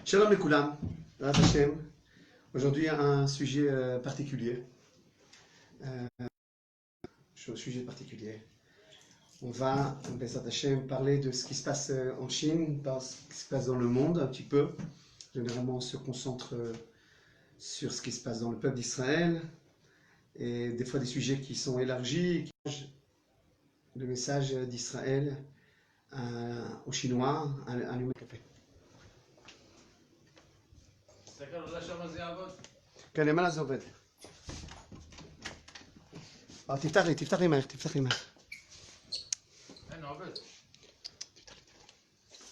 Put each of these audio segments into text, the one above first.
Shalom les Koulam, Rav Hashem. Aujourd'hui, un sujet particulier. Sujet particulier. On va, Bezat Hashem, parler de ce qui se passe en Chine, ce qui se passe dans le monde un petit peu. Généralement, on se concentre sur ce qui se passe dans le peuple d'Israël et des fois des sujets qui sont élargis, le message d'Israël aux Chinois, à l'humain café. כן, למעלה זה עובד. תפתח לי מהר, תפתח לי מהר. אין, עובד.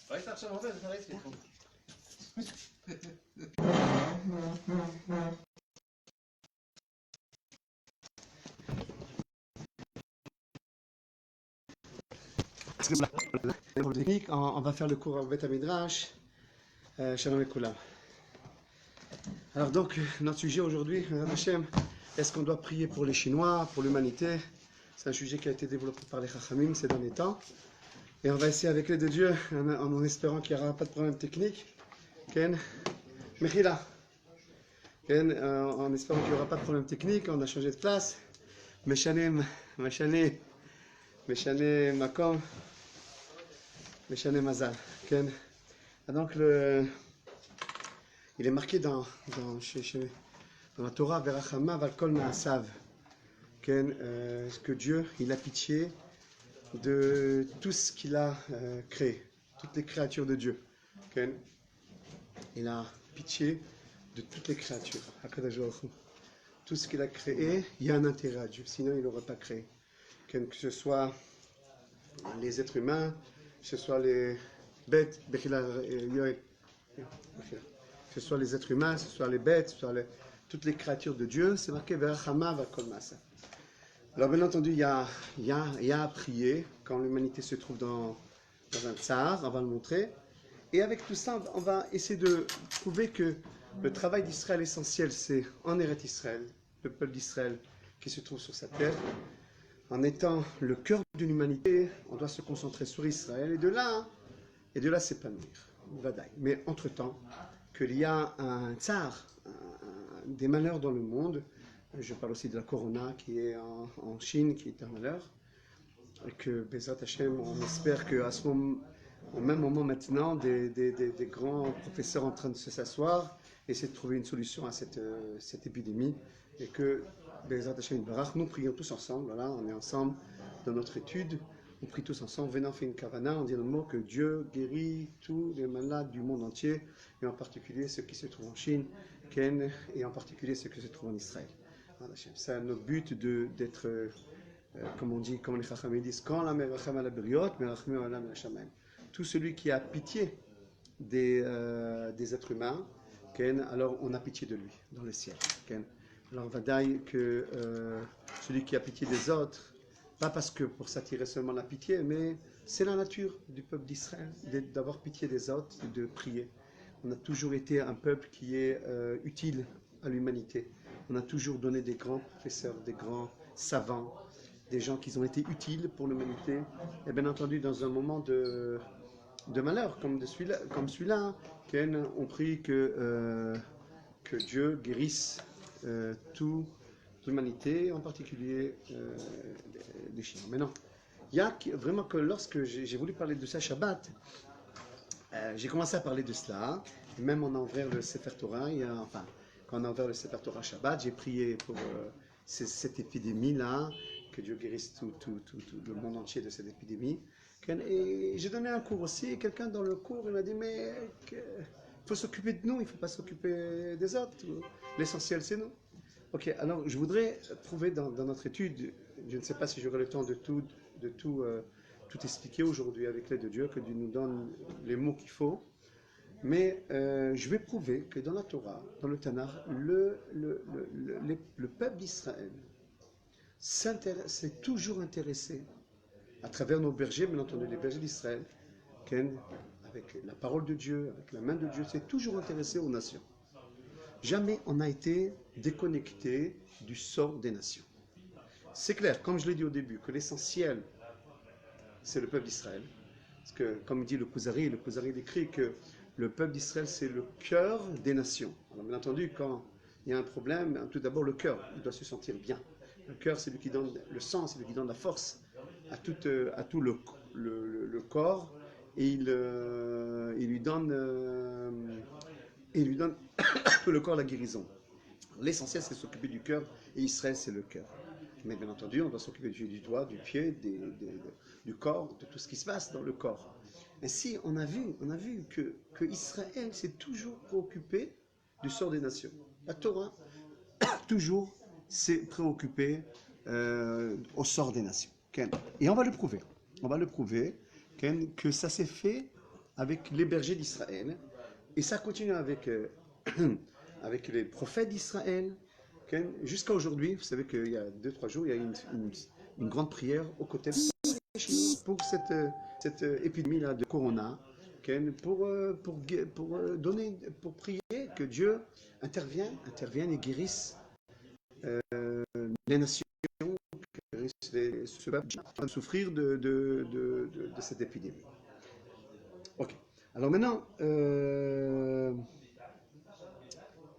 ראית עכשיו עובד? ראיתי. On va faire le cours au Bet Midrash. Shalom et Koulam. Alors donc, notre sujet aujourd'hui, Hashem, est-ce qu'on doit prier pour les Chinois, pour l'humanité? C'est un sujet qui a été développé par les Chachamim ces derniers temps. Et on va essayer avec l'aide de Dieu, en espérant qu'il n'y aura pas de problème technique. Ken, Mechila. Ken, en espérant qu'il n'y aura pas de problème technique, on a changé de place. Meshane Makom, Meshane Mazal. Ken. Donc il est marqué dans la Torah, Verachama Valkol Maasav, que Dieu, il a pitié de tout ce qu'il a créé, toutes les créatures de Dieu. Il a pitié de toutes les créatures. Tout ce qu'il a créé, il y a un intérêt à Dieu, sinon il n'aurait pas créé. Que ce soit les êtres humains, que ce soit les bêtes, que ce soit les êtres humains, que ce soit les bêtes, que ce soit toutes les créatures de Dieu, c'est marqué Verachama Valkol Maasav. Alors bien entendu, il y a à prier quand l'humanité se trouve dans un tsar, on va le montrer. Et avec tout ça, on va essayer de prouver que le travail d'Israël essentiel, c'est en Eretz Israël, le peuple d'Israël qui se trouve sur sa terre. En étant le cœur d'une humanité, on doit se concentrer sur Israël et de là s'épanouir. Mais entre-temps, qu'il y a un tsar, des malheurs dans le monde. Je parle aussi de la corona qui est en Chine, qui est un malheur. Et que, Bezat Hashem, on espère qu'à ce moment, au même moment maintenant, des grands professeurs en train de s'asseoir, essayer de trouver une solution à cette épidémie. Et que, Bezat Hashem Barach, nous prions tous ensemble, voilà, on est ensemble dans notre étude. On prie tous ensemble, venant fait une kavana, on dit le mot que Dieu guérit tous les malades du monde entier, et en particulier ceux qui se trouvent en Chine, et en particulier ceux qui se trouvent en Israël. C'est notre but d'être, comme on dit, comme les Chachamim disent, quand la meracham ala briot, meracham ala merachamim. Tout celui qui a pitié des êtres humains, alors on a pitié de lui dans le ciel. Alors on va dire que celui qui a pitié des autres, pas parce que pour s'attirer seulement la pitié, mais c'est la nature du peuple d'Israël, d'avoir pitié des autres et de prier. On a toujours été un peuple qui est utile à l'humanité. On a toujours donné des grands professeurs, des grands savants, des gens qui ont été utiles pour l'humanité. Et bien entendu, dans un moment de malheur comme celui-là, on prie que Dieu guérisse toute l'humanité, en particulier les Chinois. Mais non, il y a vraiment que lorsque j'ai voulu parler de ça Shabbat, j'ai commencé à parler de cela, et même on a ouvert le Sefer Torah, quand on a ouvert le Sefer Torah Shabbat, j'ai prié pour cette épidémie-là, que Dieu guérisse tout le monde entier de cette épidémie. Et j'ai donné un cours aussi, et quelqu'un dans le cours, il m'a dit, mais il faut s'occuper de nous, il ne faut pas s'occuper des autres, l'essentiel c'est nous. Ok, alors je voudrais prouver dans notre étude, je ne sais pas si j'aurai le temps de tout expliquer aujourd'hui avec l'aide de Dieu, que Dieu nous donne les mots qu'il faut, mais je vais prouver que dans la Torah, dans le Tanakh, le peuple d'Israël s'est toujours intéressé, à travers nos bergers, bien entendu les bergers d'Israël, avec la parole de Dieu, avec la main de Dieu, s'est toujours intéressé aux nations. Jamais on n'a été déconnecté du sort des nations. C'est clair, comme je l'ai dit au début, que l'essentiel, c'est le peuple d'Israël. Parce que, comme dit le Kuzari écrit que le peuple d'Israël, c'est le cœur des nations. Alors, bien entendu, quand il y a un problème, tout d'abord le cœur, il doit se sentir bien. Le cœur, c'est lui qui donne le sang, c'est lui qui donne la force à tout le corps, et il lui donne à tout le corps la guérison. L'essentiel, c'est s'occuper du cœur, et Israël, c'est le cœur. Mais bien entendu, on doit s'occuper du doigt, du pied, du corps, de tout ce qui se passe dans le corps. Ainsi, on a vu que Israël s'est toujours préoccupé du sort des nations. La Torah, toujours, s'est préoccupée au sort des nations. Et on va le prouver. On va le prouver que ça s'est fait avec les bergers d'Israël. Et ça continue avec, avec les prophètes d'Israël. Jusqu'à aujourd'hui, vous savez qu'il y a 2-3 jours, il y a une grande prière au côté pour cette épidémie-là de Corona, pour prier que Dieu intervienne et guérisse les nations, guérisse ce peuple qui va souffrir de cette épidémie. Ok. Alors maintenant,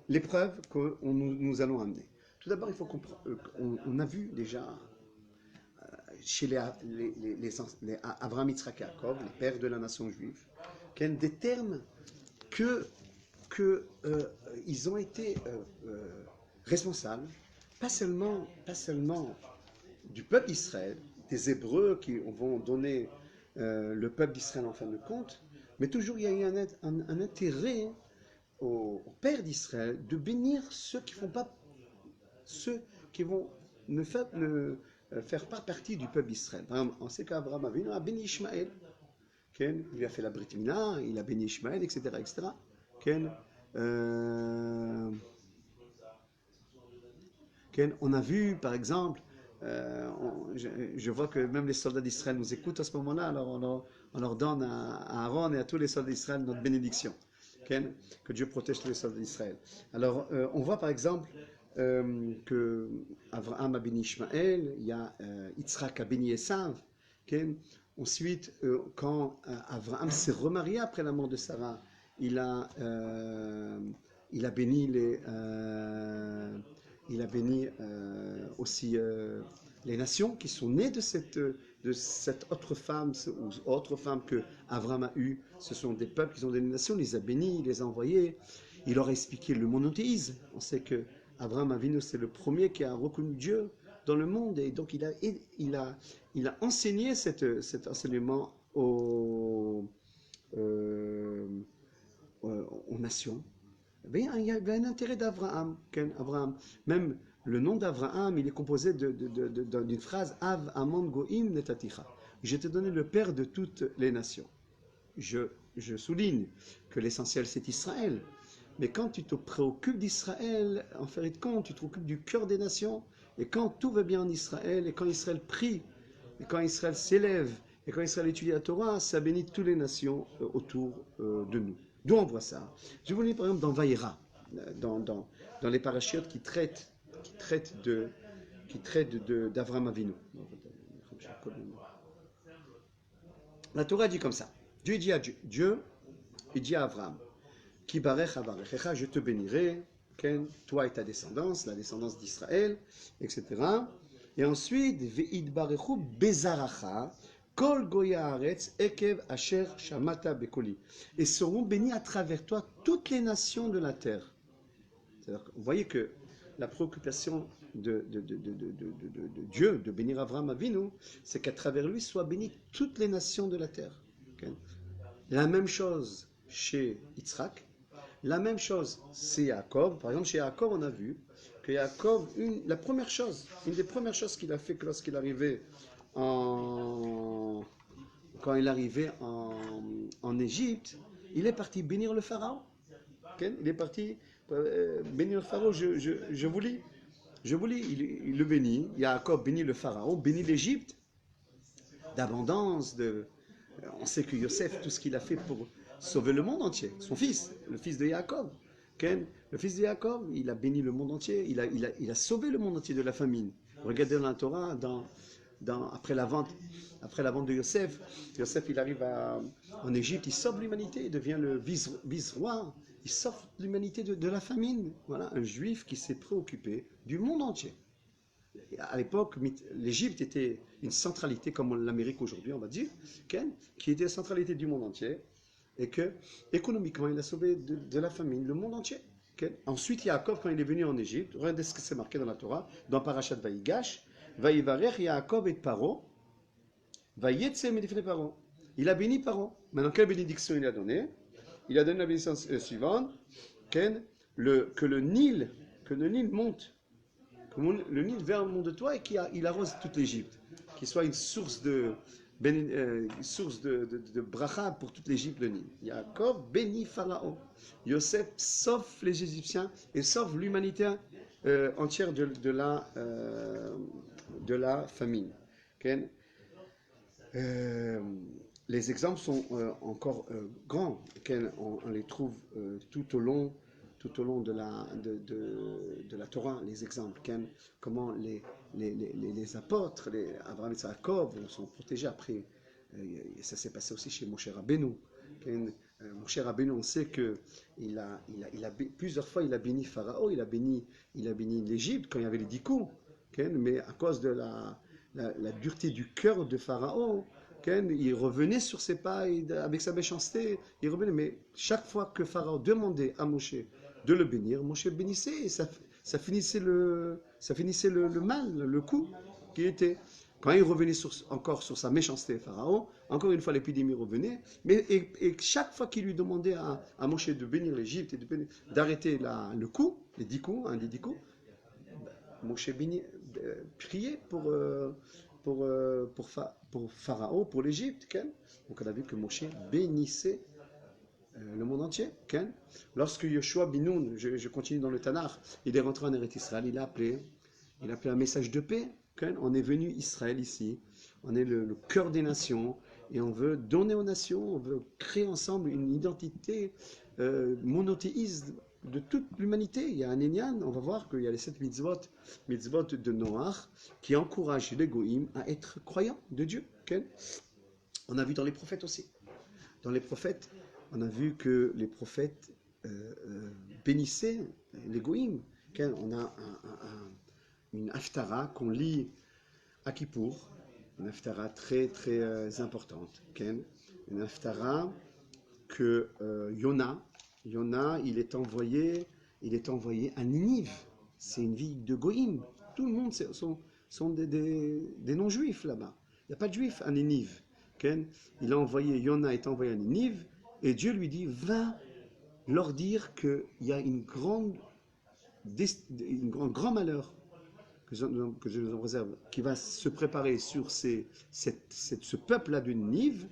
l'épreuve que nous allons amener. Tout d'abord, il faut comprendre, on a vu déjà chez les Abraham, Yitzhak et Jacob, les pères de la nation juive, des termes ils ont été responsables, pas seulement du peuple d'Israël, des Hébreux qui vont donner le peuple d'Israël en fin de compte, mais toujours il y a eu un intérêt au père d'Israël de bénir ceux qui vont ne faire pas partie du peuple d'Israël. Par exemple, on sait qu'Abraham a béni Ishmaël. Il lui a fait la Brit Mila, il a béni Ishmaël, etc. etc. On a vu, par exemple, je vois que même les soldats d'Israël nous écoutent à ce moment-là, alors on leur donne à Aaron et à tous les soldats d'Israël notre bénédiction. Que Dieu protège tous les soldats d'Israël. Alors, on voit par exemple que Abraham a béni Ishmaël, il y a Yitzhak a béni Esav. Ensuite, quand Abraham s'est remarié après la mort de Sarah, il a béni aussi les nations qui sont nées de cette autre femme, ou autre femme que Abraham a eue. Ce sont des peuples qui ont des nations, il les a bénis, il les a envoyés. Il leur a expliqué le monothéisme. On sait que Abraham Avinu, c'est le premier qui a reconnu Dieu dans le monde, et donc il a enseigné cet enseignement aux nations. Il y avait un intérêt d'Abraham. Même le nom d'Abraham, il est composé d'une phrase Av Amon Goim Netaticha. Je t'ai donné le père de toutes les nations. Je souligne que l'essentiel c'est Israël. Mais quand tu te préoccupes d'Israël, en fin de compte, tu te préoccupes du cœur des nations. Et quand tout va bien en Israël, et quand Israël prie, et quand Israël s'élève, et quand Israël étudie la Torah, ça bénit toutes les nations autour de nous. D'où on voit ça? Je vous lis par exemple dans Vaïra, dans les parachutes qui traitent d'Avraham Avinu. La Torah dit comme ça. Dieu dit à Avraham, Ki barech avarechecha, je te bénirai, toi et ta descendance, la descendance d'Israël, etc. Et ensuite, ve'id barechu bezaracha, kol goya haaretz ekev asher shamata bekoli. Et seront bénis à travers toi toutes les nations de la terre. C'est-à-dire, vous voyez que la préoccupation de Dieu, de bénir Avraham Avinu, c'est qu'à travers lui soient bénies toutes les nations de la terre. La même chose chez Yitzhak, la même chose c'est Jacob. Par exemple, chez Jacob, on a vu que Jacob, une des premières choses qu'il a fait lorsqu'il arrivait quand il arrivait en Égypte, il est parti bénir le pharaon. Il est parti bénir le pharaon. Je vous lis, il le bénit. Jacob bénit le pharaon, bénit l'Égypte d'abondance. On sait que Yosef, tout ce qu'il a fait pour sauver le monde entier, son fils, le fils de Jacob. Le fils de Jacob, il a béni le monde entier, il a sauvé le monde entier de la famine. Regardez dans la Torah, après la vente de Yosef. Yosef, il arrive en Égypte, il sauve l'humanité, il devient le vice-roi, il sauve l'humanité de la famine. Voilà, un juif qui s'est préoccupé du monde entier. À l'époque, l'Égypte était une centralité, comme l'Amérique aujourd'hui, on va dire, qui était la centralité du monde entier, et que, économiquement, il a sauvé de la famine le monde entier. Ensuite, Yaakov, quand il est venu en Égypte, regardez ce que c'est marqué dans la Torah, dans Parashat Vaïgash, Vaïvarech Yaakov et Paro, Vaïetse Medifne Paro. Il a béni Paro. Maintenant, quelle bénédiction il a donné? Il a donné la bénédiction suivante, que le Nil monte, que le Nil vers le monde de toi et qu'il arrose toute l'Égypte, qu'il soit une source de bracha pour toute l'Égypte, le Nil. Yaakov bénit Pharaon. Yosef sauve les Égyptiens et sauve l'humanité entière de la famine. Okay? Les exemples sont encore grands. Okay? On les trouve tout au long de la Torah, les exemples. Okay? Comment les apôtres, Abraham et Jacob, sont protégés après. Ça s'est passé aussi chez Moshe Rabbeinu. Okay? Moshe Rabbeinu, on sait que plusieurs fois il a béni Pharaon, il a béni l'Égypte quand il y avait les 10 coups. Okay? Mais à cause de la dureté du cœur de Pharaon, okay? Il revenait sur ses pas avec sa méchanceté. Il revenait, mais chaque fois que Pharaon demandait à Moshe de le bénir, Moshe bénissait et ça finissait le mal, le coup qui était. Quand il revenait encore sur sa méchanceté, Pharaon, encore une fois l'épidémie revenait, et chaque fois qu'il lui demandait à Moshe de bénir l'Égypte et d'arrêter le coup, les 10 coups, un des 10 coups, Moshe priait pour Pharaon, pour l'Égypte. Donc on a vu que Moshe bénissait le monde entier. Lorsque Yoshua Binoun, je continue dans le Tanakh, il est rentré en Eretz Israël, il a appelé un message de paix. On est venu Israël ici, on est le cœur des nations, et on veut donner aux nations, on veut créer ensemble une identité monothéiste de toute l'humanité. Il y a un Enyan, on va voir qu'il y a les 7 mitzvot de Noach, qui encouragent les Goïm à être croyants de Dieu. On a vu dans les prophètes aussi. Dans les prophètes, on a vu que les prophètes bénissaient les Goïm. On a une haftara qu'on lit à Kippour, une haftara très très importante. Une haftara que Yona, il est envoyé à Ninive. C'est une ville de Goïm. Tout le monde sont des non-juifs là-bas. Il n'y a pas de juifs à Ninive. Yona est envoyé à Ninive, et Dieu lui dit, va leur dire qu'il y a un grand malheur que je nous en réserve, qui va se préparer sur ce peuple-là de Ninive,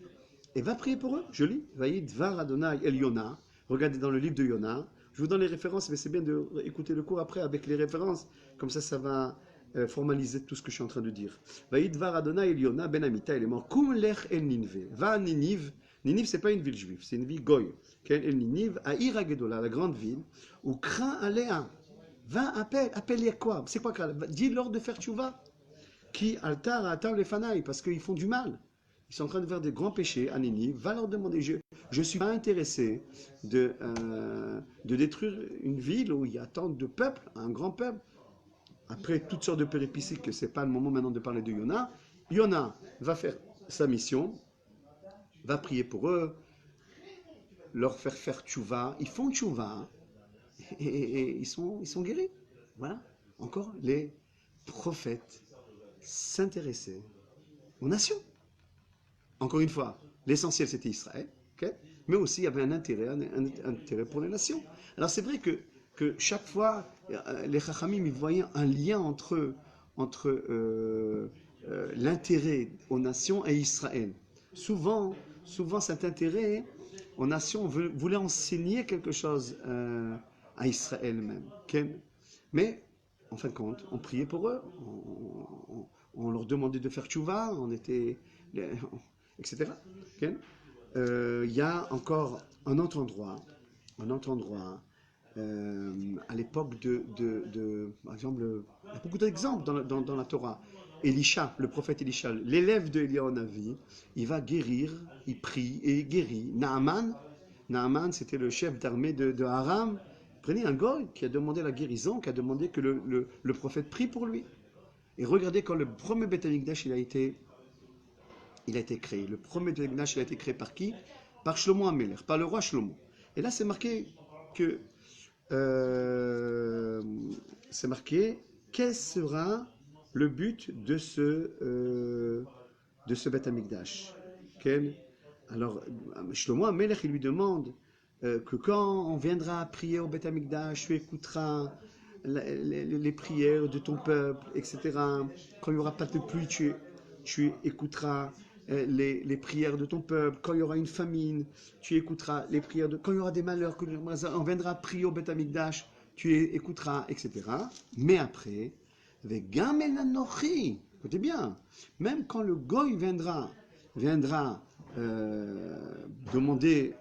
et va prier pour eux. Je lis, Vaïd var Adonai el Yona. Regardez dans le livre de Yona. Je vous donne les références, mais c'est bien d'écouter le cours après avec les références, comme ça va formaliser tout ce que je suis en train de dire. Vaïd var Adonai el Yona ben Amitai el Mor kum lech el Nineve. Va à Ninive. Ninive, c'est pas une ville juive, c'est une ville goy. El Ninive, à Iragedola, la grande ville, où craint Aléa. Va, appelle quoi? C'est quoi? Dis-leur de faire tchouva. Qui altar atar les fanaï, parce qu'ils font du mal. Ils sont en train de faire des grands péchés à Ninive. Va leur demander. Je ne suis pas intéressé de détruire une ville où il y a tant de peuples, un grand peuple. Après toutes sortes de péripéties, que ce n'est pas le moment maintenant de parler de Yona. Yona va faire sa mission, va prier pour eux, leur faire tchouva. Ils font tchouva. Et ils sont guéris. Voilà. Encore, les prophètes s'intéressaient aux nations. Encore une fois, l'essentiel c'était Israël, okay? Mais aussi il y avait un intérêt pour les nations. Alors c'est vrai que chaque fois, les Chachamim ils voyaient un lien entre l'intérêt aux nations et Israël. Souvent cet intérêt aux nations voulait enseigner quelque chose à Israël même. Okay? Mais, en fin de compte, on priait pour eux, on leur demandait de faire tchouva, etc. Okay? Y a encore un autre endroit, à l'époque par exemple, il y a beaucoup d'exemples dans la Torah. Elisha, le prophète Elisha, l'élève de Eliyahu Navi, il va guérir, il prie et il guérit. Naaman, c'était le chef d'armée de Aram. Prenez un goy qui a demandé la guérison, qui a demandé que le prophète prie pour lui. Et regardez quand le premier Beth Amikdash il a été créé. Le premier Beth Amikdash il a été créé par qui? Par Shlomo HaMelech, par le roi Shlomo. Et là c'est marqué que quel sera le but de ce Beth Amikdash. Alors Shlomo HaMelech il lui demande que quand on viendra prier au Beth Amikdash, tu écouteras les prières de ton peuple, etc. Quand il n'y aura pas de pluie, tu écouteras les prières de ton peuple. Quand il y aura une famine, tu écouteras les prières quand il y aura des malheurs, quand on viendra prier au Beth Amikdash, tu écouteras, etc. Mais après, avec Gamel Anochi, écoutez bien, même quand le goy viendra demander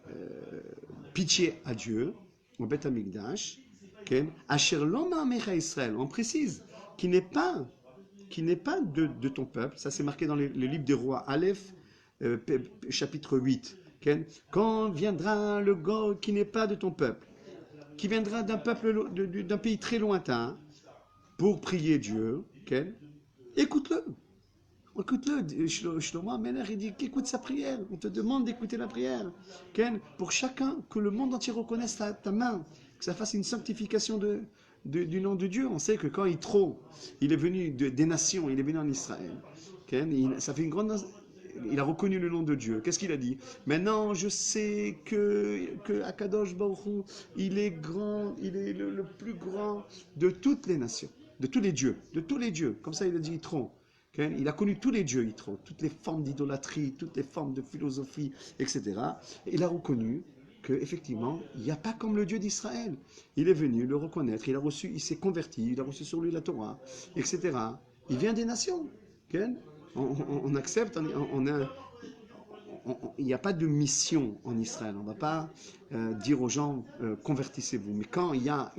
pitié à Dieu au Beth Amikdash, Asher Loma Amecha Israël, on précise, qui n'est pas de ton peuple, ça c'est marqué dans le livre des rois, Aleph, chapitre 8, quand viendra le goy qui n'est pas de ton peuple, qui viendra d'un peuple, d'un pays très lointain, pour prier Dieu, écoute-le. Écoute-le, Shlomo HaMelech, il dit qu'écoute sa prière. On te demande d'écouter la prière. Pour chacun, que le monde entier reconnaisse ta main, que ça fasse une sanctification du nom de Dieu. On sait que quand Yitro, il est venu des nations, il est venu en Israël. Ça fait une grande... Il a reconnu le nom de Dieu. Qu'est-ce qu'il a dit? Maintenant, je sais que Akadosh Baruch Hu, il est grand, il est le plus grand de toutes les nations, de tous les dieux. Comme ça, il a dit Yitro. Il a connu tous les dieux, Yitro, toutes les formes d'idolâtrie, toutes les formes de philosophie, etc. Et il a reconnu qu'effectivement, il n'y a pas comme le Dieu d'Israël. Il est venu le reconnaître, il s'est converti, il a reçu sur lui la Torah, etc. Il vient des nations. On accepte, il n'y a pas de mission en Israël. On ne va pas dire aux gens convertissez-vous. Mais quand il y a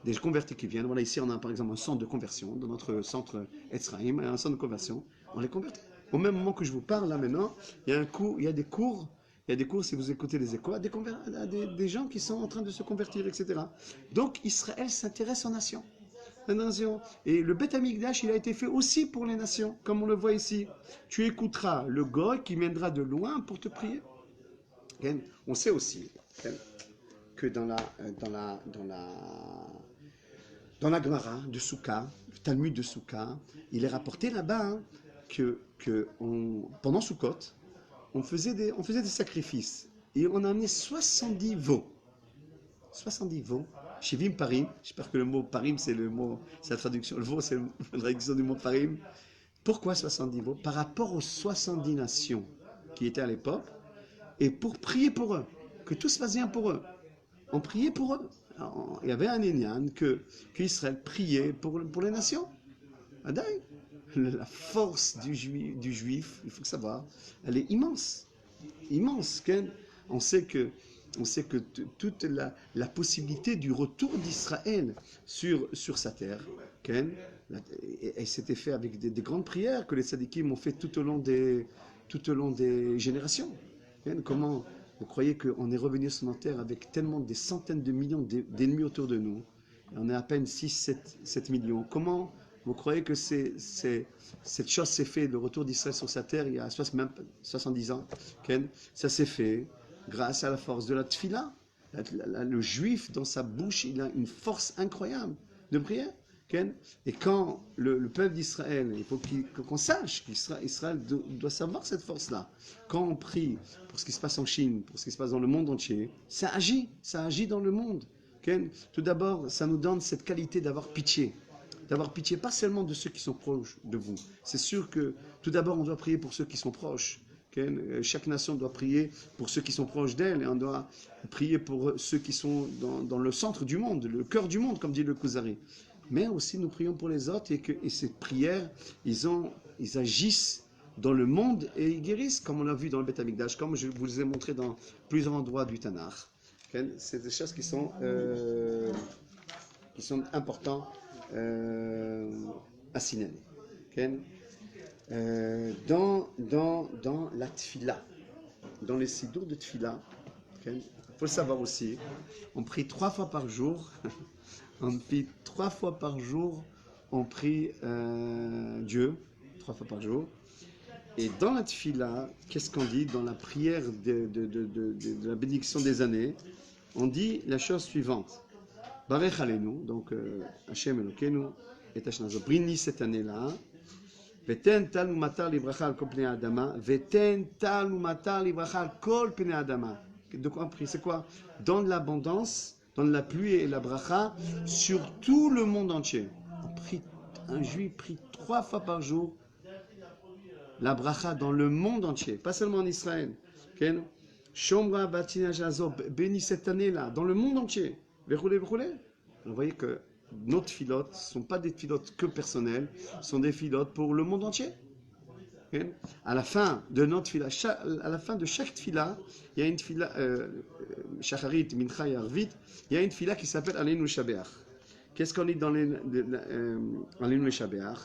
des convertis qui viennent, voilà, ici on a par exemple un centre de conversion, dans notre centre Etzraïm, un centre de conversion, on les convertit. Au même moment que je vous parle là maintenant, il y a des cours, si vous écoutez les échos, des gens qui sont en train de se convertir, etc. Donc Israël s'intéresse aux nations. Et le Beth Amikdash, il a été fait aussi pour les nations, comme on le voit ici. Tu écouteras le goy qui viendra de loin pour te prier. On sait aussi que dans la Gemara de Souka, le Talmud de Souka, il est rapporté là-bas que pendant Soukot, on faisait des sacrifices et on a amené 70 veaux. 70 veaux. Shivim Parim, j'espère que le mot Parim c'est la traduction, le veau c'est la traduction du mot Parim. Pourquoi 70 veaux? Par rapport aux 70 nations qui étaient à l'époque, et pour prier pour eux, que tout se passe bien pour eux. On priait pour eux. Alors, il y avait un Inyan qu'Israël priait pour les nations. La force du juif, il faut savoir, elle est immense. Immense. On sait que toute la possibilité du retour d'Israël sur sa terre, et c'était fait avec des grandes prières que les tzadikim ont fait tout au long des générations. Comment vous croyez qu'on est revenu sur notre terre avec tellement des centaines de millions d'ennemis autour de nous, et on est à peine 6-7 millions. Comment vous croyez que cette chose s'est faite, le retour d'Israël sur sa terre, il y a même 70 ans? Ça s'est fait grâce à la force de la tfila. Le juif, dans sa bouche, il a une force incroyable de prière. Et quand le peuple d'Israël, il faut qu'on sache qu'Israël doit savoir cette force-là. Quand on prie pour ce qui se passe en Chine, pour ce qui se passe dans le monde entier, ça agit dans le monde. Tout d'abord, ça nous donne cette qualité d'avoir pitié pas seulement de ceux qui sont proches de vous. C'est sûr que tout d'abord, on doit prier pour ceux qui sont proches. Chaque nation doit prier pour ceux qui sont proches d'elle, et on doit prier pour ceux qui sont dans le centre du monde, le cœur du monde, comme dit le Kuzari. Mais aussi nous prions pour les autres, et ces prières, ils agissent dans le monde et ils guérissent, comme on l'a vu dans le Beth Amikdash, comme je vous ai montré dans plusieurs endroits du Tanakh. C'est des choses qui sont importantes à signaler. dans la tfila, dans les sidours de tfila. Il faut le savoir aussi, on prie 3 fois par jour. On prie 3 fois par jour, on prie Dieu, 3 fois par jour. Et dans la tfila, qu'est-ce qu'on dit dans la prière de la bénédiction des années? On dit la chose suivante. Barech Aleinu, donc Hashem Elokeinu, et Hashnazo, bénis cette année-là. Veten tal umatar libracha al kol pnei adama. Veten tal umatar libracha al kol pnei adama. De quoi on prie? C'est quoi? Dans l'abondance, dans la pluie et la bracha, sur tout le monde entier. Un juif prie 3 fois par jour la bracha dans le monde entier, pas seulement en Israël. Shomra batina jazo, bénis cette année-là, dans le monde entier. Verroulé. Vous voyez que nos filotes ne sont pas des filotes que personnels, sont des filotes pour le monde entier. À la fin de notre fila, à la fin de chaque fila, il y a une fila, Shacharit, Mincha et Arvit, il y a une fila qui s'appelle Aleinu Shabeach. Qu'est-ce qu'on dit dans Aleinu Shabeach?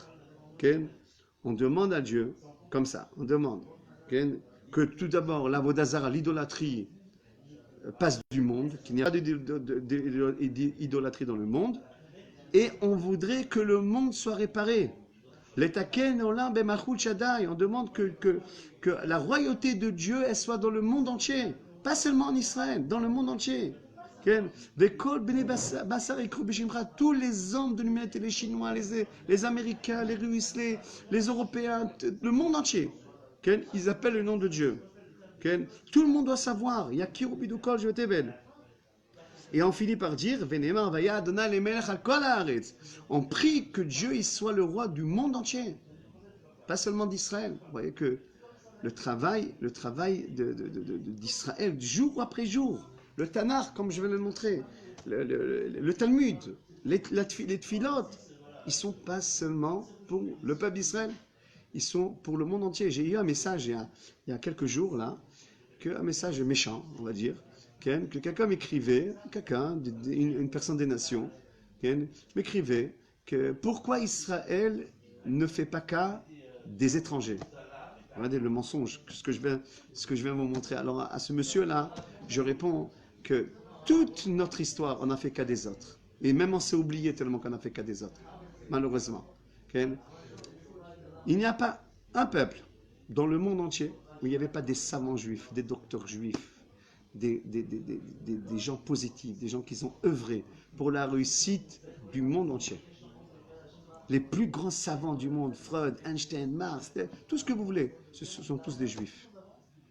On demande à Dieu, comme ça, on demande que tout d'abord l'avodazara, l'idolâtrie, passe du monde, qu'il n'y a pas d'idolâtrie dans le monde, et on voudrait que le monde soit réparé. On demande que la royauté de Dieu elle soit dans le monde entier, pas seulement en Israël, dans le monde entier. Tous les hommes de l'humanité, les Chinois, les Américains, les Russes, les Européens, le monde entier, ils appellent le nom de Dieu. Tout le monde doit savoir. Et on finit par dire, on prie que Dieu il soit le roi du monde entier, pas seulement d'Israël. Vous voyez que le travail d'Israël, jour après jour, le Tanakh, comme je vais le montrer, le Talmud, les Tfilotes, ils sont pas seulement pour le peuple d'Israël, ils sont pour le monde entier. J'ai eu un message il y a quelques jours là, un message méchant, on va dire, que quelqu'un m'écrivait, une personne des nations, m'écrivait que pourquoi Israël ne fait pas cas des étrangers. Regardez le mensonge, ce que je viens vous montrer. Alors à ce monsieur-là, je réponds que toute notre histoire, on n'a fait cas des autres. Et même on s'est oublié tellement qu'on n'a fait cas des autres, malheureusement. Il n'y a pas un peuple dans le monde entier où il n'y avait pas des savants juifs, des docteurs juifs, des gens positifs, des gens qui ont œuvré pour la réussite du monde entier. Les plus grands savants du monde, Freud, Einstein, Marx, tout ce que vous voulez, ce sont tous des juifs.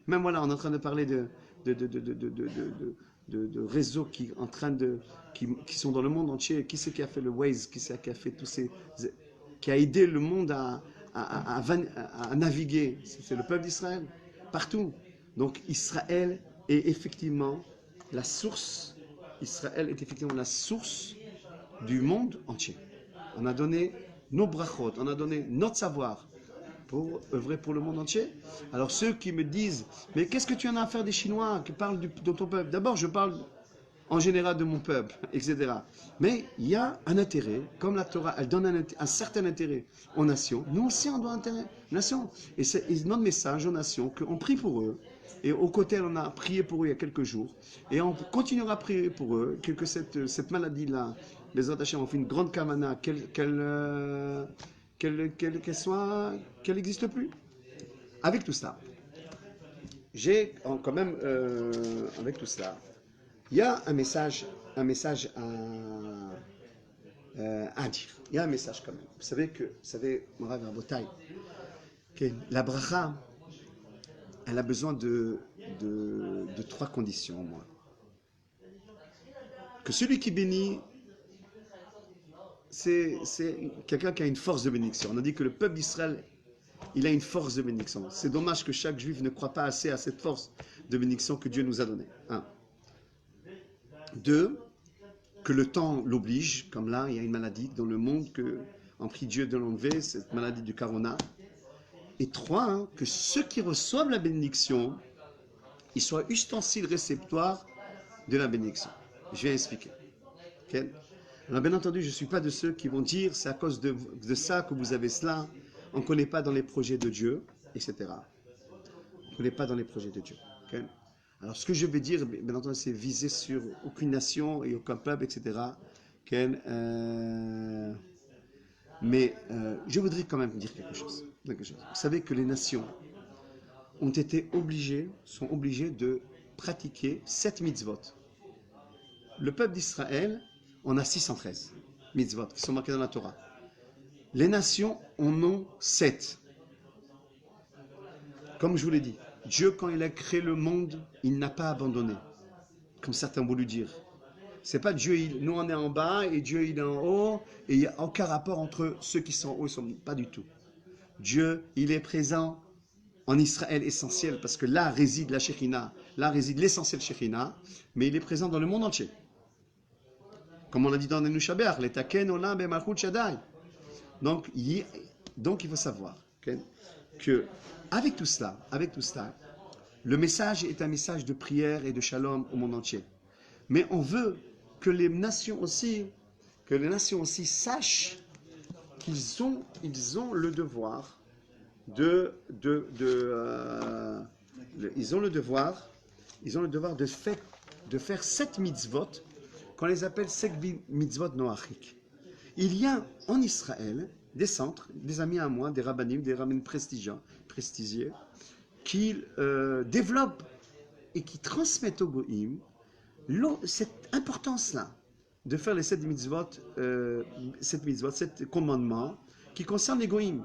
Même voilà, on est en train de parler de réseaux qui sont dans le monde entier. Qui c'est qui a fait le Waze? Qui c'est qui a fait qui a aidé le monde à naviguer? C'est le peuple d'Israël, partout. Donc Israël est effectivement la source. Israël est effectivement la source du monde entier. On a donné nos brachot, on a donné notre savoir pour œuvrer pour le monde entier. Alors ceux qui me disent, mais qu'est-ce que tu en as à faire des Chinois qui parlent de ton peuple? D'abord, je parle en général de mon peuple, etc. Mais il y a un intérêt, comme la Torah, elle donne un certain intérêt aux nations. Nous aussi, on doit intérêt aux nations. Et notre message aux nations, qu'on prie pour eux. Et au côté, on a prié pour eux il y a quelques jours. Et on continuera à prier pour eux, que cette maladie-là, les autres Hachem ont fait une grande kavana, qu'elle n'existe plus. Avec tout ça, j'ai quand même, avec tout cela, il y a un message à dire. Il y a un message quand même. Vous savez, Morav Rabotai, que la bracha, elle a besoin de 3 conditions au moins. Que celui qui bénit, c'est quelqu'un qui a une force de bénédiction. On a dit que le peuple d'Israël, il a une force de bénédiction. C'est dommage que chaque juif ne croit pas assez à cette force de bénédiction que Dieu nous a donnée. 1. 2, que le temps l'oblige, comme là, il y a une maladie dans le monde, on prie Dieu de l'enlever, cette maladie du corona. Et 3, que ceux qui reçoivent la bénédiction, ils soient ustensiles réceptoires de la bénédiction. Je vais expliquer. Okay? Alors bien entendu, je ne suis pas de ceux qui vont dire c'est à cause de ça que vous avez cela. on ne connaît pas dans les projets de Dieu, etc. On ne connaît pas dans les projets de Dieu. Okay? Alors, ce que je vais dire, bien entendu, c'est viser sur aucune nation et aucun peuple, etc. Okay? Mais je voudrais quand même dire quelque chose. Vous savez que les nations sont obligées de pratiquer 7 mitzvot. Le peuple d'Israël, on a 613 mitzvot qui sont marqués dans la Torah. Les nations en ont 7. Comme je vous l'ai dit, Dieu, quand il a créé le monde, il n'a pas abandonné, comme certains ont voulu dire. C'est pas Dieu, nous on est en bas et Dieu il est en haut, et il n'y a aucun rapport entre ceux qui sont en haut et sont pas du tout. Dieu, il est présent en Israël essentiel, parce que là réside la Shekhinah, là réside l'essentiel Shekhinah, mais il est présent dans le monde entier. Comme on l'a dit dans les Nushaber, les Taken Olam Bemalchut Shaddai. Donc il faut savoir que avec tout cela, le message est un message de prière et de shalom au monde entier. Mais on veut que les nations aussi sachent qu'ils ont le devoir de faire 7 mitzvot qu'on les appelle 7 mitzvot noachik. Il y a en Israël des centres, des amis à moi, des rabbinim prestigieux, qui développent et qui transmettent au goïm cette importance-là de faire les 7 mitzvot, 7 commandements qui concernent les goïm.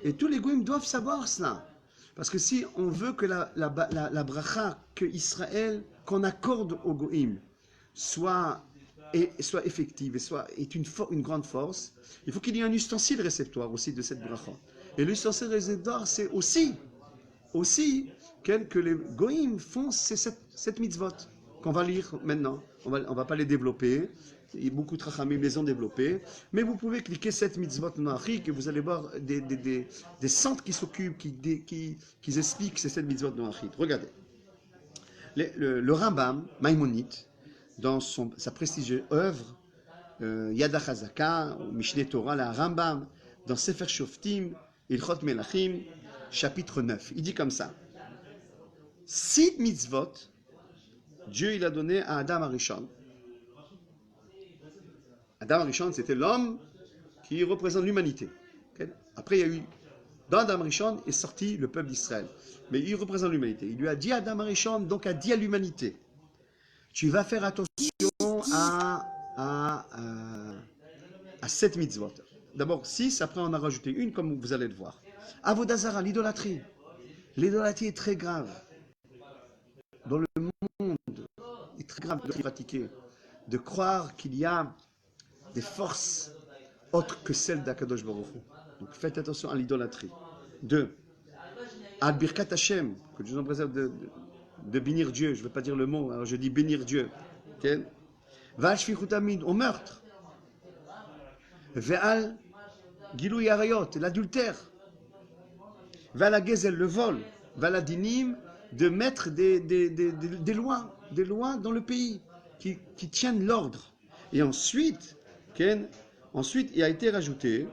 Et tous les goïm doivent savoir cela. Parce que si on veut que la bracha que Israël, qu'on accorde au goïm, soit effective et est une grande force, il faut qu'il y ait un ustensile réceptoire aussi de cette bracha. Et l'ustensile réceptoire, c'est aussi que les goïm font ces 7 mitzvot qu'on va lire maintenant. On va pas les développer. Beaucoup de Chachamim les ont développés. Mais vous pouvez cliquer 7 mitzvot noachik et vous allez voir des centres qui s'occupent, qui expliquent ces 7 mitzvot noachik. Regardez. Le Rambam, Maïmonide, dans sa prestigieuse œuvre, Yad HaChazaka, Mishneh Torah, la Rambam, dans Sefer Shoftim, Ilchot Melachim, chapitre 9. Il dit comme ça. 6 mitzvot, Dieu il a donné à Adam Arishon. Adam Arishon, c'était l'homme qui représente l'humanité. Okay? Après, il y a eu, dans Adam Arishon est sorti le peuple d'Israël. Mais il représente l'humanité. Il lui a dit à Adam Arishon, donc a dit à l'humanité, tu vas faire attention à 7 mitzvot. D'abord 6, après on a rajouté une, comme vous allez le voir. Avodah Zara, l'idolâtrie. L'idolâtrie est très grave. Dans le monde, il est très grave de pratiquer. De croire qu'il y a des forces autres que celles d'Akadosh Baruch Hu. Donc faites attention à l'idolâtrie. 2. Al Birkat Hashem, que Dieu nous préserve de bénir Dieu. Je ne vais pas dire le mot, alors je dis bénir Dieu. Okay? Ve'al shfichut hamid, au meurtre. Ve'al gilui arayot, l'adultère. Ve'al hagezel, le vol. Ve'al adinim, de mettre des lois dans le pays qui tiennent l'ordre. Et ensuite, il a été rajouté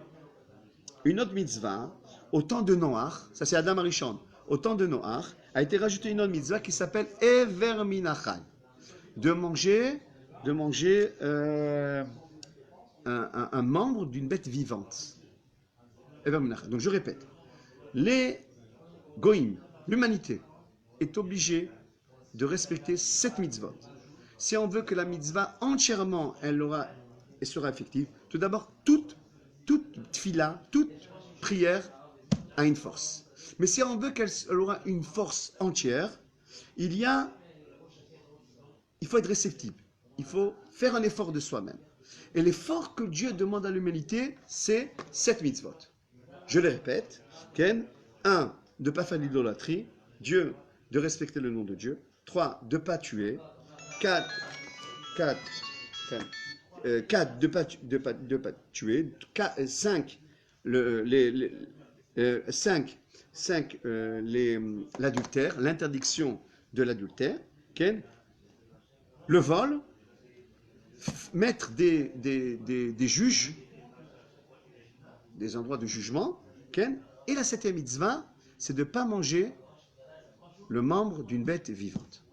une autre mitzvah au temps de Noach, ça c'est Adam Arishon, au temps de Noach, a été rajouté une autre mitzvah qui s'appelle Ever Minachai, de manger un membre d'une bête vivante. Ever Minachai. Donc je répète, les Goïm, l'humanité, est obligée de respecter 7 mitzvot. Si on veut que la mitzvah entièrement, elle sera effective, tout d'abord, toute tfila, toute prière a une force. Mais si on veut qu'elle aura une force entière, il faut être réceptif. Il faut faire un effort de soi-même. Et l'effort que Dieu demande à l'humanité, c'est 7 mitzvot. Je les répète. 1. De ne pas faire l'idolâtrie. 2. De respecter le nom de Dieu. 3. De ne pas tuer. 4. De ne pas tuer. 5. L'adultère, l'interdiction de l'adultère. Le vol. Mettre des juges, des endroits de jugement, Ken. Et la 7e mitzvah, c'est de ne pas manger le membre d'une bête vivante.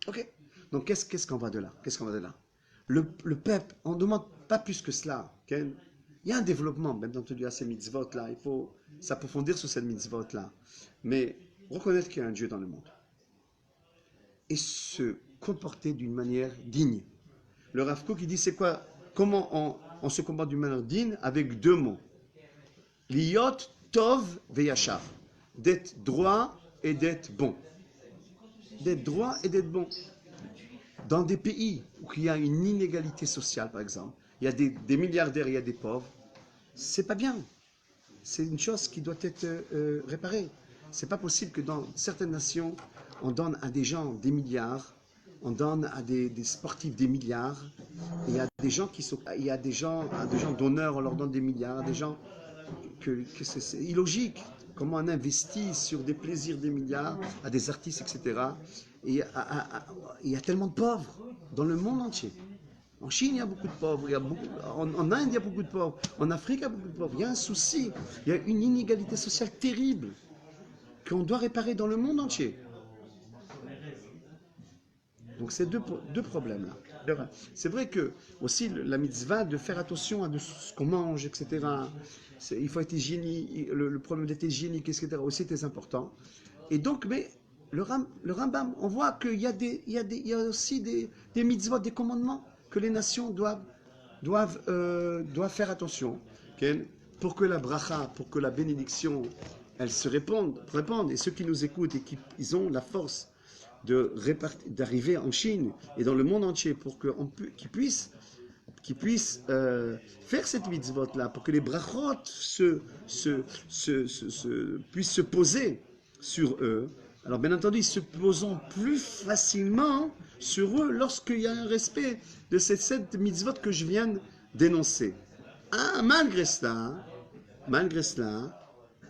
Ok. Donc qu'est-ce qu'on va de là? Qu'est-ce qu'on va de là? Le peuple, on ne demande pas plus que cela. Ken. Il y a un développement, bien entendu, à ces mitzvot-là. Il faut s'approfondir sur ces mitzvot-là. Mais reconnaître qu'il y a un Dieu dans le monde. Et se comporter d'une manière digne. Le Rav Kook, il dit, c'est quoi? Comment on se comporte d'une manière digne? Avec 2 mots. Liot tov veyachar. D'être droit et d'être bon. D'être droit et d'être bon. Dans des pays où il y a une inégalité sociale, par exemple, il y a des milliardaires, il y a des pauvres, c'est pas bien. C'est une chose qui doit être réparée. C'est pas possible que dans certaines nations, on donne à des gens des milliards, on donne à des sportifs des milliards, et il y a des gens il y a des gens d'honneur, on leur donne des milliards, des gens que c'est illogique. Comment on investit sur des plaisirs des milliards à des artistes, etc. Et il y a tellement de pauvres dans le monde entier. En Chine, il y a beaucoup de pauvres, en Inde, il y a beaucoup de pauvres, en Afrique, il y a beaucoup de pauvres. Il y a un souci, il y a une inégalité sociale terrible qu'on doit réparer dans le monde entier. Donc c'est deux problèmes-là. C'est vrai que aussi la mitzvah de faire attention à ce qu'on mange, etc. Il faut être hygiénique, le problème d'être hygiénique, etc. aussi est important. Et donc, mais le Rambam, on voit qu'il y a aussi des mitzvot, des commandements que les nations doivent faire attention, okay, pour que la bracha, pour que la bénédiction, elle se répande. Et ceux qui nous écoutent et qui ils ont la force d'arriver en Chine et dans le monde entier pour qu'ils puissent faire cette mitzvot-là, pour que les brachot puissent se poser sur eux. Alors bien entendu, ils se poseront plus facilement sur eux lorsqu'il y a un respect de ces 7 mitzvot que je viens d'énoncer. Malgré cela,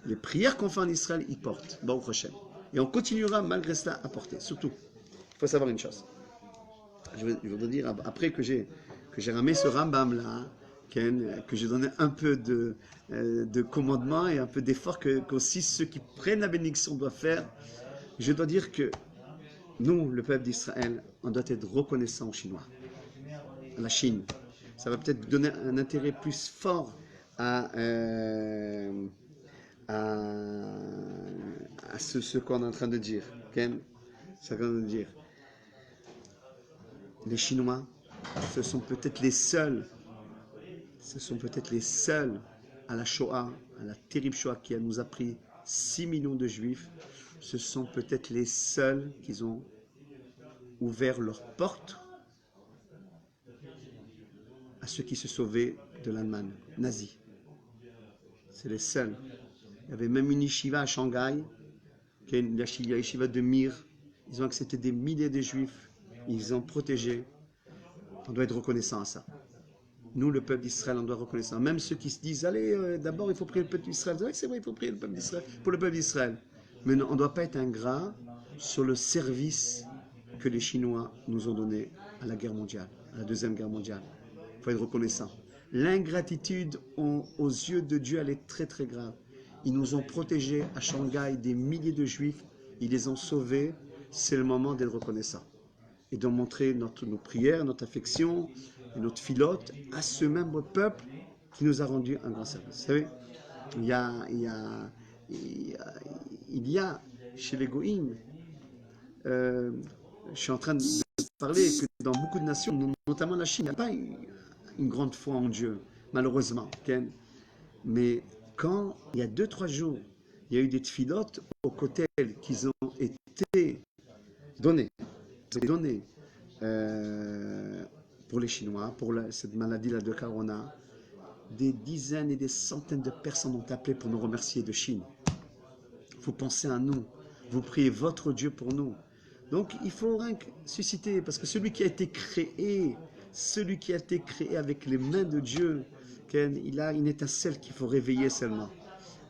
les prières qu'on fait en Israël, ils portent. Bon prochain. Et on continuera malgré cela à porter. Surtout, il faut savoir une chose. Je voudrais dire, après que j'ai ramé ce Rambam-là, que j'ai donné un peu de commandement et un peu d'effort qu'aussi ceux qui prennent la bénédiction doivent faire, je dois dire que nous, le peuple d'Israël, on doit être reconnaissant aux Chinois, à la Chine. Ça va peut-être donner un intérêt plus fort à ce qu'on est en train de dire. Ce qu'on est en train de dire. Les Chinois, ce sont peut-être les seuls à la Shoah, à la terrible Shoah qui nous a pris 6 millions de Juifs. Ce sont peut-être les seuls qui ont ouvert leurs portes à ceux qui se sauvaient de l'Allemagne nazie. C'est les seuls. Il y avait même une yeshiva à Shanghai, qui est la yeshiva de Mir. Ils ont accepté des milliers de Juifs. Ils ont protégé. On doit être reconnaissant à ça. Nous, le peuple d'Israël, on doit être reconnaissant. Même ceux qui se disent, allez, d'abord, il faut prier le peuple d'Israël. C'est vrai, il faut prier le peuple d'Israël, pour le peuple d'Israël. Mais non, on ne doit pas être ingrat sur le service que les Chinois nous ont donné à la guerre mondiale, à la Deuxième Guerre mondiale. Il faut être reconnaissant. L'ingratitude aux yeux de Dieu, elle est très très grave. Ils nous ont protégés à Shanghai des milliers de Juifs. Ils les ont sauvés. C'est le moment d'être reconnaissant. Et de montrer nos prières, notre affection et notre filote à ce même peuple qui nous a rendu un grand service. Vous savez, il y a chez les Goïms, je suis en train de parler que dans beaucoup de nations, notamment la Chine, il n'y a pas une grande foi en Dieu, malheureusement. Mais quand, il y a 2-3 jours, il y a eu des tfilotes au Kotel qui ont été donnés pour les Chinois, pour cette maladie-là de Corona. Des dizaines et des centaines de personnes ont appelé pour nous remercier de Chine. Vous pensez à nous, vous priez votre Dieu pour nous. Donc il faut rien susciter, parce que celui qui a été créé avec les mains de Dieu, il a une étincelle qu'il faut réveiller seulement.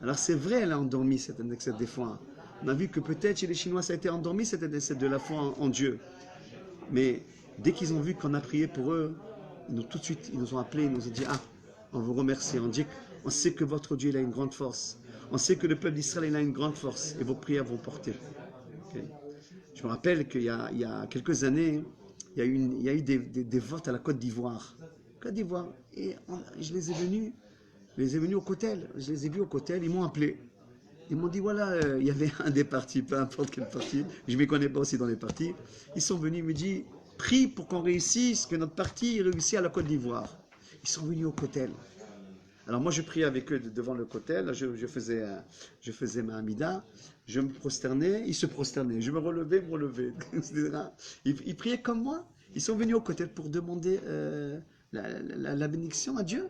Alors c'est vrai, elle a endormi cette étincelle des fois. On a vu que peut-être chez les Chinois ça a été endormi cette étincelle de la foi en Dieu. Mais dès qu'ils ont vu qu'on a prié pour eux, tout de suite ils nous ont appelés, ils nous ont dit, on vous remercie, On sait que votre Dieu il a une grande force. On sait que le peuple d'Israël il a une grande force et vos prières vont porter. Okay. Je me rappelle qu'il y a quelques années, il y a eu des votes à la Côte d'Ivoire. Côte d'Ivoire. Et je les ai venus au Cotel. Je les ai vus au Cotel, ils m'ont appelé. Ils m'ont dit, voilà, il y avait un des partis, peu importe quel parti, je ne m'y connais pas aussi dans les partis. Ils sont venus, ils me disent, prie pour qu'on réussisse, que notre parti réussisse à la Côte d'Ivoire. Ils sont venus au Cotel. Alors moi, je priais avec eux devant le Cotel, je faisais ma Hamida, je me prosternais, ils se prosternaient, je me relevais, etc. Ils priaient comme moi. Ils sont venus au Cotel pour demander la bénédiction à Dieu.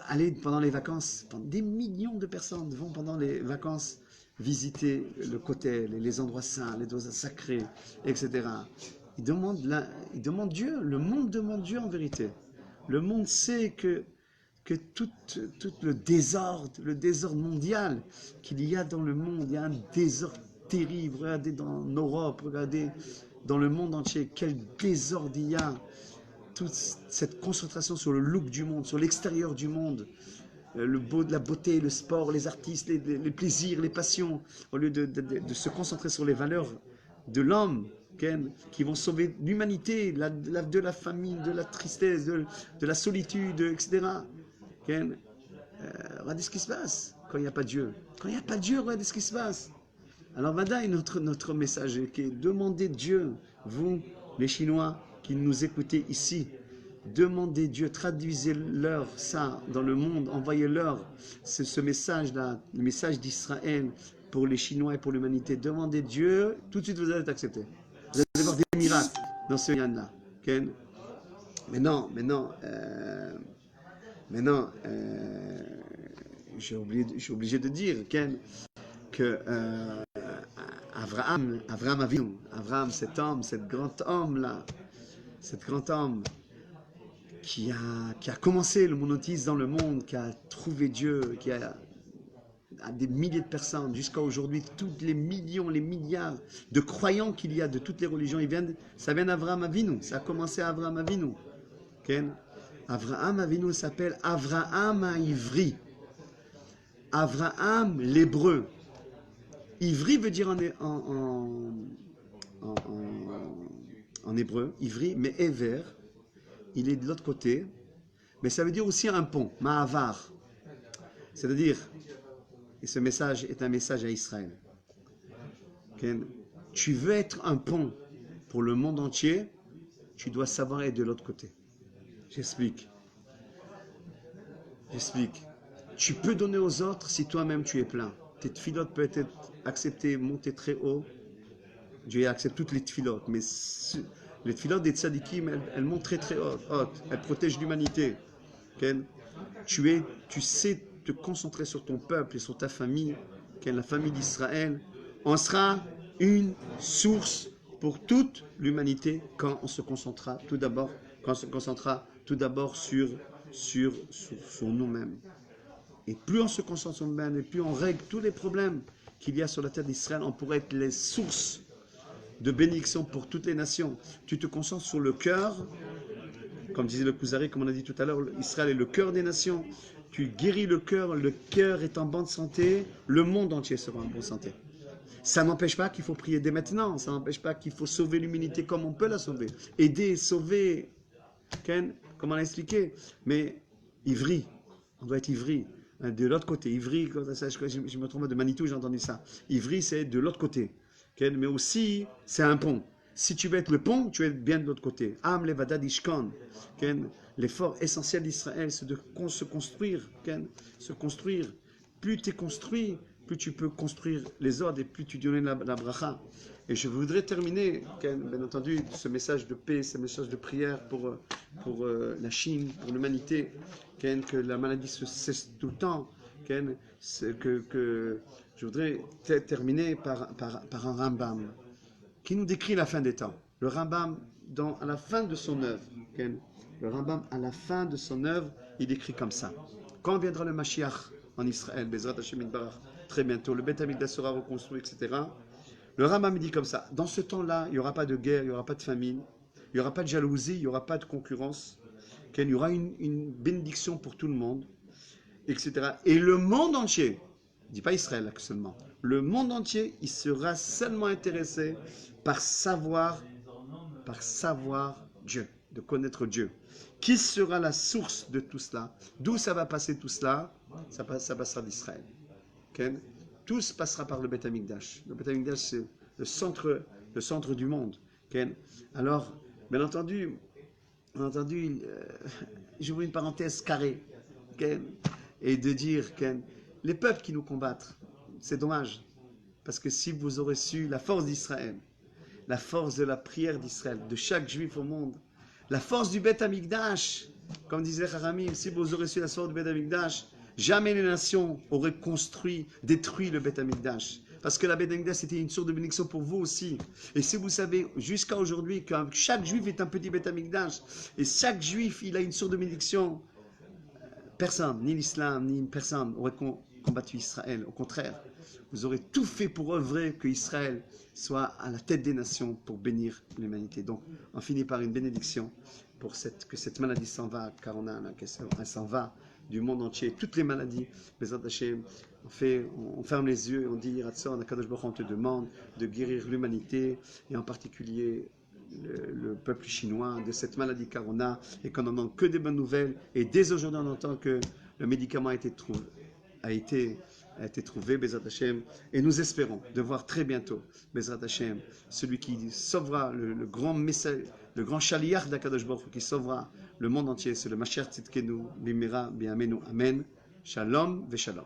Aller pendant les vacances, des millions de personnes vont pendant les vacances visiter le Kotel, les endroits saints, les endroits sacrés, etc. Ils demandent Dieu, le monde demande Dieu en vérité. Le monde sait que tout le désordre mondial qu'il y a dans le monde, il y a un désordre terrible. Regardez dans l'Europe, regardez dans le monde entier, quel désordre il y a. Toute cette concentration sur le look du monde, sur l'extérieur du monde, la beauté, le sport, les artistes, les plaisirs, les passions, au lieu de se concentrer sur les valeurs de l'homme, qui vont sauver l'humanité, de la famine, de la tristesse, de la solitude, etc. Regardez ce qui se passe quand il n'y a pas Dieu. Quand il n'y a pas Dieu, regardez ce qui se passe. Alors, Vadaï, notre message est que demandez Dieu, vous, les Chinois, qui nous écoutez ici, demandez Dieu, traduisez-leur ça dans le monde, envoyez-leur ce message-là, le message d'Israël pour les Chinois et pour l'humanité. Demandez Dieu, tout de suite vous allez être accepté. Vous allez voir des miracles dans ce yann-là. Okay? Mais non, je suis obligé de dire que Abraham Avinu, Abraham, cet grand homme-là, cet grand homme qui a commencé le monothéisme dans le monde, qui a trouvé Dieu, qui a des milliers de personnes, jusqu'à aujourd'hui, tous les millions, les milliards de croyants qu'il y a de toutes les religions, ça vient d'Abraham Avinu, ça a commencé à Abraham Avinu. Okay? Abraham Avinu s'appelle Abraham Ivri. Abraham l'hébreu. Ivri veut dire en hébreu, Ivri, mais Ever, il est de l'autre côté, mais ça veut dire aussi un pont, Ma'avar. C'est-à-dire, et ce message est un message à Israël. Okay? Tu veux être un pont pour le monde entier, tu dois savoir être de l'autre côté. J'explique. Tu peux donner aux autres si toi-même tu es plein. Tes tfilotes peuvent être acceptées, montées très haut. Dieu accepte toutes les tfilotes, mais les tfilotes des tzadikim, elles montent très très hautes. Elles protègent l'humanité. Okay? Tu sais te concentrer sur ton peuple et sur ta famille, la famille d'Israël. On sera une source pour toute l'humanité quand on se concentrera tout d'abord, sur nous-mêmes. Et plus on se concentre sur nous-mêmes, et plus on règle tous les problèmes qu'il y a sur la terre d'Israël, on pourrait être les sources de bénédiction pour toutes les nations. Tu te concentres sur le cœur, comme disait le Kuzari, comme on a dit tout à l'heure, Israël est le cœur des nations. Tu guéris le cœur est en bonne santé, le monde entier sera en bonne santé. Ça n'empêche pas qu'il faut prier dès maintenant, ça n'empêche pas qu'il faut sauver l'humanité comme on peut la sauver. Aider, sauver, comme on l'a expliqué, mais ivri, on doit être ivri. De l'autre côté, ivri, je me trompe de Manitou, j'ai entendu ça. Ivri, c'est de l'autre côté. Mais aussi, c'est un pont. Si tu veux être le pont, tu es bien de l'autre côté. Am levada dishkan. L'effort essentiel d'Israël, c'est de se construire. Se construire. Plus tu es construit, plus tu peux construire les autres et plus tu donnes la bracha. Et je voudrais terminer, bien entendu, ce message de paix, ce message de prière pour la Chine, pour l'humanité, que la maladie se cesse tout le temps. Que je voudrais terminer par un Rambam qui nous décrit la fin des temps. Le Rambam, à la fin de son œuvre, le Rambam, à la fin de son œuvre, il écrit comme ça. Quand viendra le Mashiach en Israël, Bezrat Hashem Yitbarach, très bientôt, le Beth Amikdash sera reconstruit, etc. Le Rambam dit comme ça, dans ce temps-là, il n'y aura pas de guerre, il n'y aura pas de famine, il n'y aura pas de jalousie, il n'y aura pas de concurrence, il y aura une bénédiction pour tout le monde. etc. Et le monde entier, je ne dis pas Israël seulement, le monde entier, il sera seulement intéressé par savoir Dieu, de connaître Dieu. Qui sera la source de tout cela? D'où ça va passer tout cela? Ça passera d'Israël. Okay? Tout se passera par le Beth Amikdash. Le Beth Amikdash, c'est le centre du monde. Okay? Alors, bien entendu, j'ouvre une parenthèse carrée, okay? Et de dire que les peuples qui nous combattent, c'est dommage, parce que si vous aurez su la force d'Israël, la force de la prière d'Israël, de chaque juif au monde, la force du Beth Amikdash, comme disait Haramim, si vous aurez su la force du Beth Amikdash, jamais les nations auraient détruit le Beth Amikdash. Parce que la Beth Amikdash c'était une source de bénédiction pour vous aussi. Et si vous savez, jusqu'à aujourd'hui, que chaque juif est un petit Beth Amikdash, et chaque juif, il a une source de bénédiction, personne, ni l'islam, ni personne aurait combattu Israël. Au contraire, vous aurez tout fait pour œuvrer que Israël soit à la tête des nations pour bénir l'humanité. Donc, on finit par une bénédiction pour que cette maladie s'en va, car elle s'en va du monde entier. Toutes les maladies, Bezrat Hashem, on ferme les yeux et on dit, Ratson, Akadosh Baruch Hu, on te demande de guérir l'humanité, et en particulier le peuple chinois de cette maladie Corona, et qu'on n'en manque que des bonnes nouvelles. Et dès aujourd'hui, on entend que le médicament a été trouvé, Bezrat Hashem, et nous espérons de voir très bientôt, Bezrat Hashem, celui qui sauvera le grand message, le grand chaliach d'Akadosh Baruch Hu, qui sauvera le monde entier, c'est le Mashiach Tzidkenu, Bimera, Biamenu, Amen, Shalom, Veshalom.